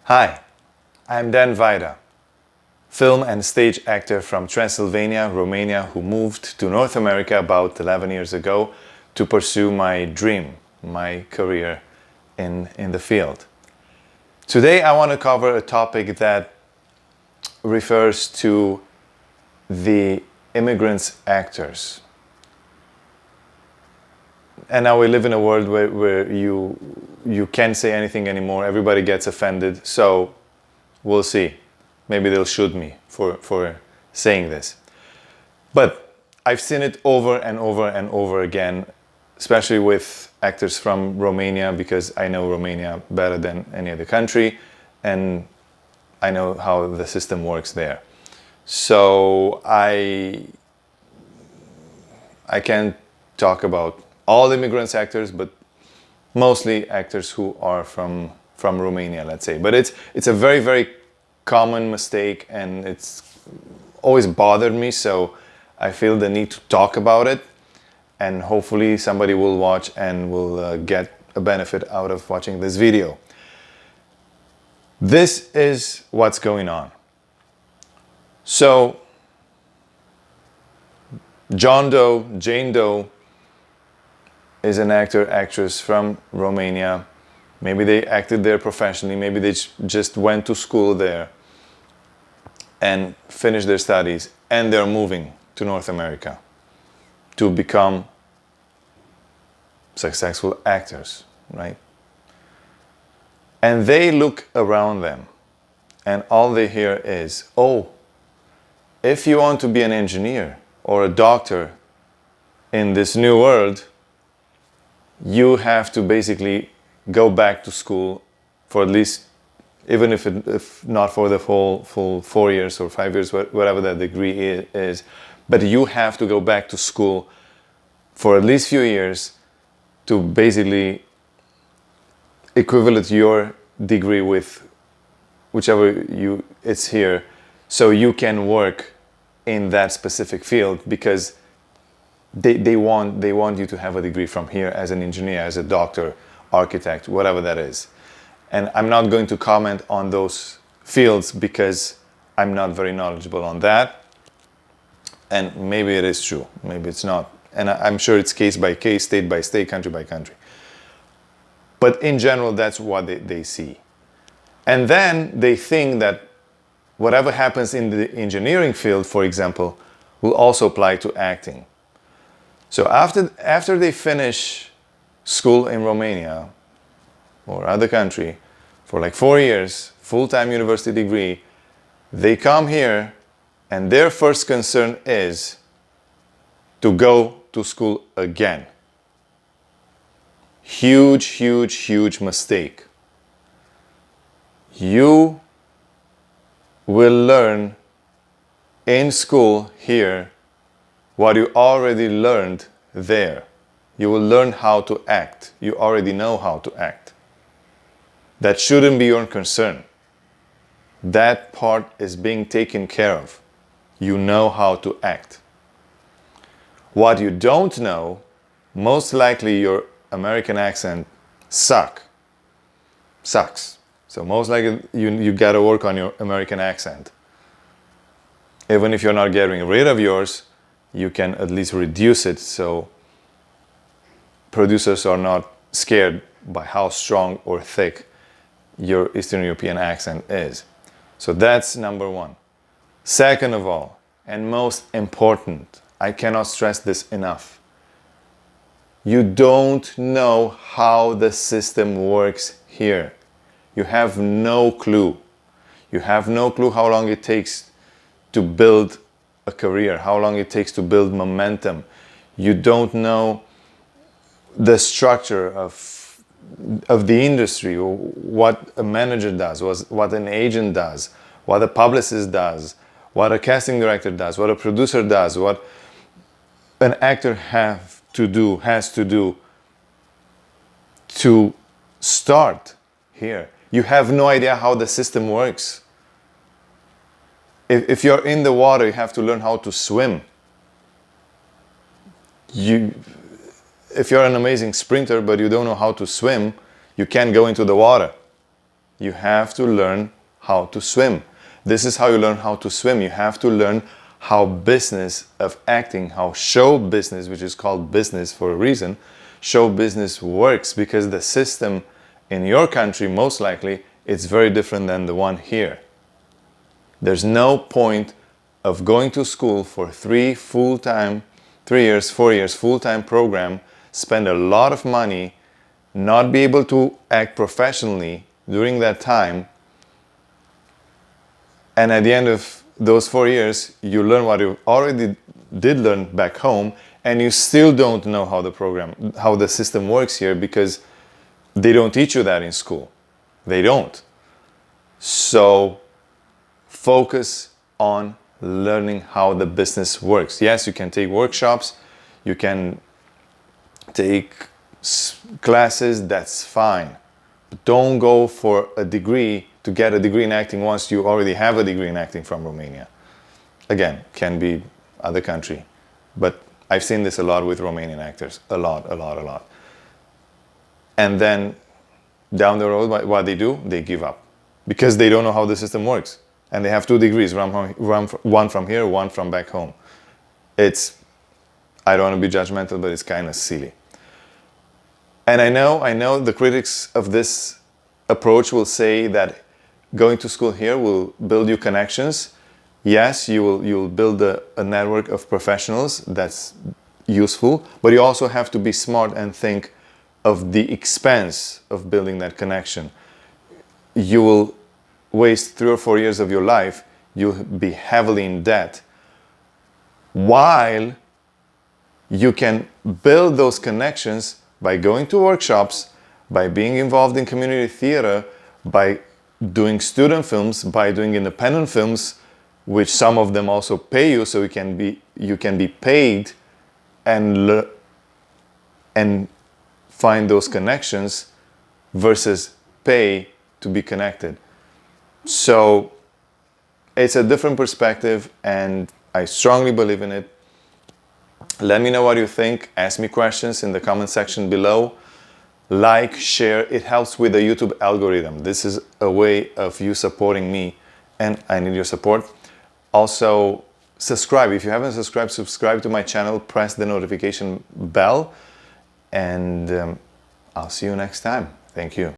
Hi, I'm Dan Vaida, film and stage actor from Transylvania, Romania, who moved to North America about 11 years ago to pursue my dream, my career in the field. Today I want to cover a topic that refers to the immigrants actors. And now we live in a world where you can't say anything anymore. Everybody gets offended. So we'll see. Maybe they'll shoot me for saying this. But I've seen it over and over and over again, especially with actors from Romania, because I know Romania better than any other country. And I know how the system works there. So I can't talk about all immigrants actors, but mostly actors who are from Romania, let's say. But it's a very, very common mistake, and it's always bothered me, so I feel the need to talk about it, and hopefully somebody will watch and will get a benefit out of watching this video. This is what's going on. So John Doe, Jane Doe, is an actor, actress from Romania. Maybe they acted there professionally, maybe they just went to school there and finished their studies, and they're moving to North America to become successful actors, right? And they look around them and all they hear is, oh, if you want to be an engineer or a doctor in this new world, you have to basically go back to school for at least, even if not for the full 4 years or 5 years, whatever that degree is, but you have to go back to school for at least few years to basically equivalent your degree with whichever it's here, so you can work in that specific field, because they want you to have a degree from here as an engineer, as a doctor, architect, whatever that is. And I'm not going to comment on those fields because I'm not very knowledgeable on that. And maybe it is true, maybe it's not. And I'm sure it's case by case, state by state, country by country. But in general, that's what they see. And then they think that whatever happens in the engineering field, for example, will also apply to acting. So after they finish school in Romania or other country for like 4 years, full-time university degree, they come here and their first concern is to go to school again. Huge, huge, huge mistake. You will learn in school here what you already learned there. You will learn how to act. You already know how to act. That shouldn't be your concern. That part is being taken care of. You know how to act. What you don't know, most likely your American accent sucks. So most likely you gotta work on your American accent. Even if you're not getting rid of yours, you can at least reduce it, so producers are not scared by how strong or thick your Eastern European accent is. So that's number one. Second of all, and most important, I cannot stress this enough. You don't know how the system works here. You have no clue. You have no clue how long it takes to build a career, how long it takes to build momentum. You don't know the structure of the industry, or what a manager does, what an agent does, what a publicist does, what a casting director does, what a producer does, what an actor has to do to start here. You have no idea how the system works. If you're in the water, you have to learn how to swim. If you're an amazing sprinter but you don't know how to swim, you can't go into the water. You have to learn how to swim. This is how you learn how to swim. You have to learn how business of acting, how show business, which is called business for a reason, show business works, because the system in your country, most likely, it's very different than the one here. There's no point of going to school for 3 years, 4 years, full-time program, spend a lot of money, not be able to act professionally during that time, and at the end of those 4 years, you learn what you already did learn back home, and you still don't know how the system works here, because they don't teach you that in school. They don't. So focus on learning how the business works. Yes, you can take workshops, you can take classes, that's fine. But don't go for a degree to get a degree in acting once you already have a degree in acting from Romania. Again, can be other country, but I've seen this a lot with Romanian actors, a lot. And then down the road, what they do, they give up because they don't know how the system works. And they have 2 degrees, one from here, one from back home. I don't want to be judgmental, but it's kind of silly. And I know the critics of this approach will say that going to school here will build you connections. Yes, you'll build a network of professionals, that's useful, but you also have to be smart and think of the expense of building that connection. You will waste 3 or 4 years of your life, you'll be heavily in debt, while you can build those connections by going to workshops, by being involved in community theater, by doing student films, by doing independent films, which some of them also pay you, so you can be paid and find those connections versus pay to be connected. So it's a different perspective, and I strongly believe in it. Let me know what you think. Ask me questions in the comment section below. Like, share. It helps with the YouTube algorithm. This is a way of you supporting me, and I need your support. Also, subscribe. If you haven't subscribed, subscribe to my channel. Press the notification bell, and I'll see you next time. Thank you.